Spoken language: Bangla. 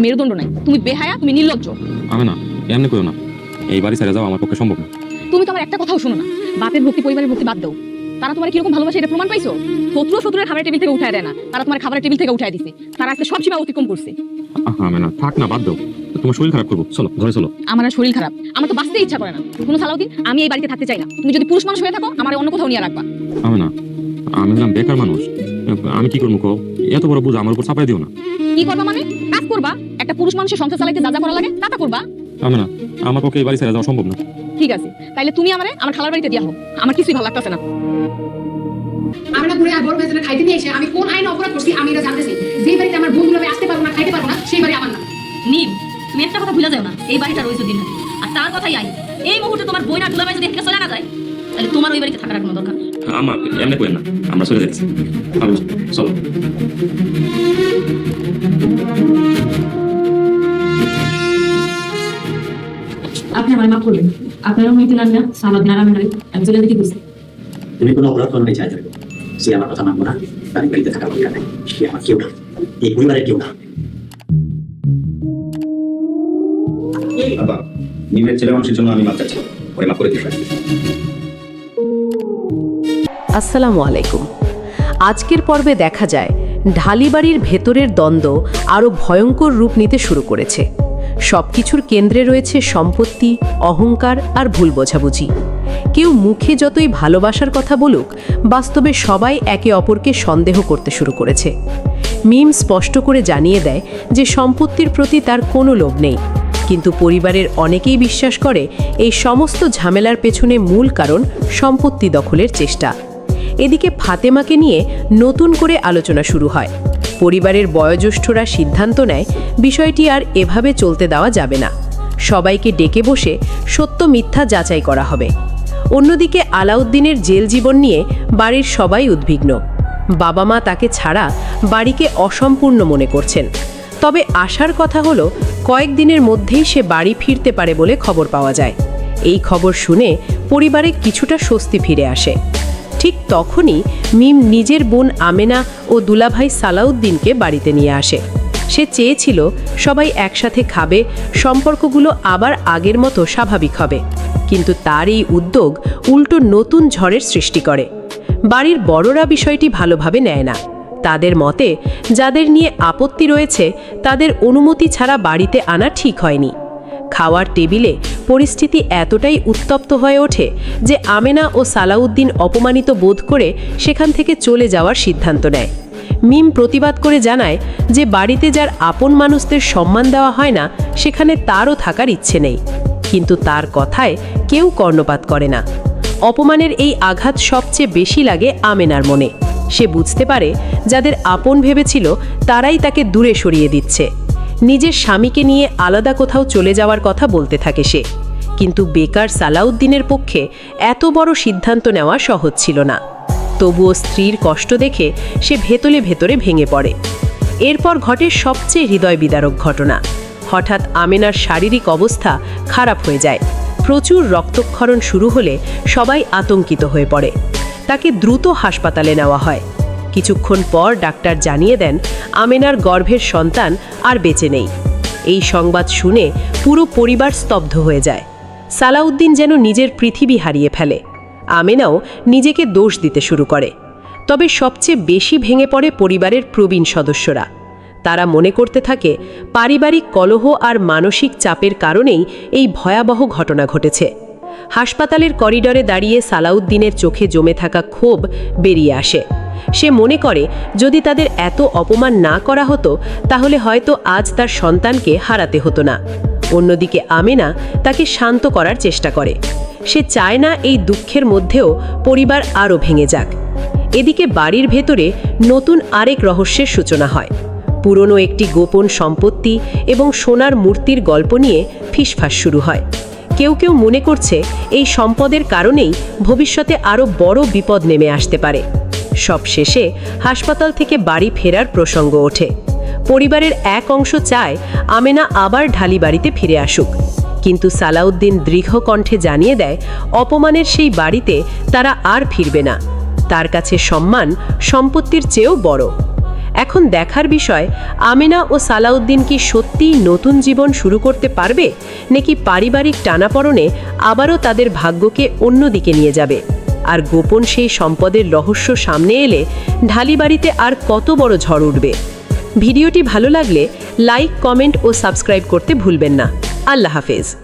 মেরুদণ্ড নাই, তুমি বেহায়া, তুমি নির্লজ্জ। আমি না, এমনি কইও না, এই বাড়ি ছেড়ে যাওয়া আমার পক্ষে সম্ভব না। তুমি তো আমার একটা কথাও শোনো না। বাপের ভক্তি, পরিবারের ভক্তি বাদ দাও। তারা তোমার কিরকম ভালোবাসে এটা প্রমাণ পাইছো? শত্রুর খাবারের টেবিল থেকে উঠায় দেয় না, তারা তোমার খাবারের টেবিল থেকে উঠায় দিছে। তারা আজকে সব সীমা অতিক্রম করছে। আমি না, থাক না, বাদ দাও, তোমার শরীর খারাপ করবো। চলো ঘরে চলো। আমার আর শরীর খারাপ, আমার তো বাঁচতে ইচ্ছা করে না। কোনো সালাউদ্দিন, আমি এই বাড়িতে থাকতে চাই না। তুমি যদি পুরুষ মানুষ হয়ে থাকো, আমার অন্য কোথাও নিয়ে রাখবা। আমি না, আমি হলাম বেকার মানুষ, আমি কি করবো কও? এত বড় বুঝ আমার উপর চাপাই দিও না। কি করবা মানে? কাজ করবা। একটা পুরুষ মানুষের সংসার চালাইতে যা যা করা লাগে তা করবা। আমি না, আমার পক্ষে এই বাড়ি ছেড়ে যাওয়া সম্ভব না। ঠিক আছে, তাইলে তুমি আমারে আমার খালার বাড়িতে দিয়া হোক। আমার কিছুই ভালো লাগতেছে না। আমি না ঘুরে আর বড় ভাইদের খাইতে নিয়ে এসে আমি কোন আইন অপরাধ করছি আমি এটা জানতেছি। যে বাড়িতে আমার বন্ধুরা আমি আসতে পারবো না, খাইতে পারবো না, সেই বাড়ি আমার না। নিম, তুমি একটা কথা ভুলে যাও না, এই বাড়িটা রয়েছে দিন আর তার কথাই আই। এই মুহূর্তে তোমার বই না দুলাভাই যদি এখানে চলে না যায়, তাহলে তোমার ওই বাড়িতে থাকার কোনো দরকার নেই। আমার এমনি কইেন না, আমরা চলে যাচ্ছি। চলো। আপনি আমার মাফ করবেন। আপনারও মেয়েতে লাগবে না, আমার নারামে নয়, আমি চলে দিতে বুঝতে। তুমি কোনো অপরাধ করো নাই, চাই সে আমার কথা মানবো না, তার বাড়িতে থাকার দরকার নেই। সে আমার কেউ না, এই পরিবারের কেউ না। বাবা, নিমের ছেলে মানুষের জন্য আমি মাপ চাচ্ছি, ওরে মাফ করে দিস। আসসালামু আলাইকুম। আজকের পর্বে দেখা যায় ঢালিবাড়ির ভেতরের দ্বন্দ্ব আরও ভয়ঙ্কর রূপ নিতে শুরু করেছে। সবকিছুর কেন্দ্রে রয়েছে সম্পত্তি, অহংকার আর ভুল বোঝাবুঝি। কেউ মুখে যতই ভালোবাসার কথা বলুক, বাস্তবে সবাই একে অপরকে সন্দেহ করতে শুরু করেছে। মিম স্পষ্ট করে জানিয়ে দেয় যে সম্পত্তির প্রতি তার কোনো লোভ নেই, কিন্তু পরিবারের অনেকেই বিশ্বাস করে এই সমস্ত ঝামেলার পেছনে মূল কারণ সম্পত্তি দখলের চেষ্টা। এদিকে ফাতেমাকে নিয়ে নতুন করে আলোচনা শুরু হয়। পরিবারের বয়োজ্যেষ্ঠরা সিদ্ধান্ত নেয় বিষয়টি আর এভাবে চলতে দেওয়া যাবে না। সবাইকে ডেকে বসে সত্য মিথ্যা যাচাই করা হবে। অন্যদিকে আলাউদ্দিনের জেল জীবন নিয়ে বাড়ির সবাই উদ্বিগ্ন। বাবা মা তাকে ছাড়া বাড়িকে অসম্পূর্ণ মনে করছেন। তবে আশার কথা হলো কয়েকদিনের মধ্যেই সে বাড়ি ফিরতে পারে বলে খবর পাওয়া যায়। এই খবর শুনে পরিবারে কিছুটা স্বস্তি ফিরে আসে। ঠিক তখনই মিম নিজের বোন আমেনা ও দুলাভাই সালাউদ্দিনকে বাড়িতে নিয়ে আসে। সে চেয়েছিল সবাই একসাথে খাবে, সম্পর্কগুলো আবার আগের মতো স্বাভাবিক হবে। কিন্তু তার এই উদ্যোগ উল্টো নতুন ঝড়ের সৃষ্টি করে। বাড়ির বড়রা বিষয়টি ভালোভাবে নেয় না। তাদের মতে যাদের নিয়ে আপত্তি রয়েছে তাদের অনুমতি ছাড়া বাড়িতে আনা ঠিক হয়নি। খাওয়ার টেবিলে পরিস্থিতি এতটাই উত্তপ্ত হয়ে ওঠে যে আমেনা ও সালাউদ্দিন অপমানিত বোধ করে সেখান থেকে চলে যাওয়ার সিদ্ধান্ত নেয়। মিম প্রতিবাদ করে জানায় যে বাড়িতে যার আপন মানুষদের সম্মান দেওয়া হয় না, সেখানে তারও থাকার ইচ্ছে নেই। কিন্তু তার কথায় কেউ কর্ণপাত করে না। অপমানের এই আঘাত সবচেয়ে বেশি লাগে আমেনার মনে। সে বুঝতে পারে যাদের আপন ভেবেছিল তারাই তাকে দূরে সরিয়ে দিচ্ছে। নিজের স্বামীকে নিয়ে আলাদা কোথাও চলে যাওয়ার কথা বলতে থাকে সে। কিন্তু বেকার সালাউদ্দিনের পক্ষে এত বড় সিদ্ধান্ত নেওয়া সহজ ছিল না। তবুও স্ত্রীর কষ্ট দেখে সে ভেতরে ভেতরে ভেঙে পড়ে। এরপর ঘটে সবচেয়ে হৃদয় বিদারক ঘটনা। হঠাৎ আমেনার শারীরিক অবস্থা খারাপ হয়ে যায়। প্রচুর রক্তক্ষরণ শুরু হলে সবাই আতঙ্কিত হয়ে পড়ে। তাকে দ্রুত হাসপাতালে নেওয়া হয়। কিছুক্ষণ পর ডাক্তার জানিয়ে দেন আমেনার গর্ভের সন্তান আর বেঁচে নেই। এই সংবাদ শুনে পুরো পরিবার স্তব্ধ হয়ে যায়। সালাউদ্দিন যেন নিজের পৃথিবী হারিয়ে ফেলে। আমেনাও নিজেকে দোষ দিতে শুরু করে। তবে সবচেয়ে বেশি ভেঙে পড়ে পরিবারের প্রবীণ সদস্যরা। তারা মনে করতে থাকে পারিবারিক কলহ আর মানসিক চাপের কারণেই এই ভয়াবহ ঘটনা ঘটেছে। হাসপাতালের করিডরে দাঁড়িয়ে সালাউদ্দিনের চোখে জমে থাকা ক্ষোভ বেরিয়ে আসে। সে মনে করে যদি তাদের এত অপমান না করা হতো তাহলে হয়তো আজ তার সন্তানকে হারাতে হতো না। অন্যদিকে আমেনা তাকে শান্ত করার চেষ্টা করে। সে চায় না এই দুঃখের মধ্যেও পরিবার আরও ভেঙে যাক। এদিকে বাড়ির ভেতরে নতুন আরেক রহস্যের সূচনা হয়। পুরনো একটি গোপন সম্পত্তি এবং সোনার মূর্তির গল্প নিয়ে ফিসফাস শুরু হয়। কেউ কেউ মনে করছে এই সম্পদের কারণেই ভবিষ্যতে আরও বড় বিপদ নেমে আসতে পারে। সব শেষে হাসপাতাল থেকে বাড়ি ফেরার প্রসঙ্গ ওঠে। পরিবারের এক অংশ চায় আমেনা আবার ঢালিবাড়িতে ফিরে আসুক, কিন্তু সালাউদ্দিন দৃঢ় কণ্ঠে জানিয়ে দেয় অপমানের সেই বাড়িতে তারা আর ফিরবে না। তার কাছে সম্মান সম্পত্তির চেয়েও বড়। এখন দেখার বিষয় আমেনা ও সালাউদ্দিন কি সত্যিই নতুন জীবন শুরু করতে পারবে, নাকি পারিবারিক টানাপড়নে আবারও তাদের ভাগ্যকে অন্যদিকে নিয়ে যাবে। আর গোপন সেই সম্পদের রহস্য সামনে এলে ঢালিবাড়িতে আর কত বড় ঝড় উঠবে। ভিডিওটি ভালো লাগলে লাইক, কমেন্ট ও সাবস্ক্রাইব করতে ভুলবেন না। আল্লাহ হাফেজ।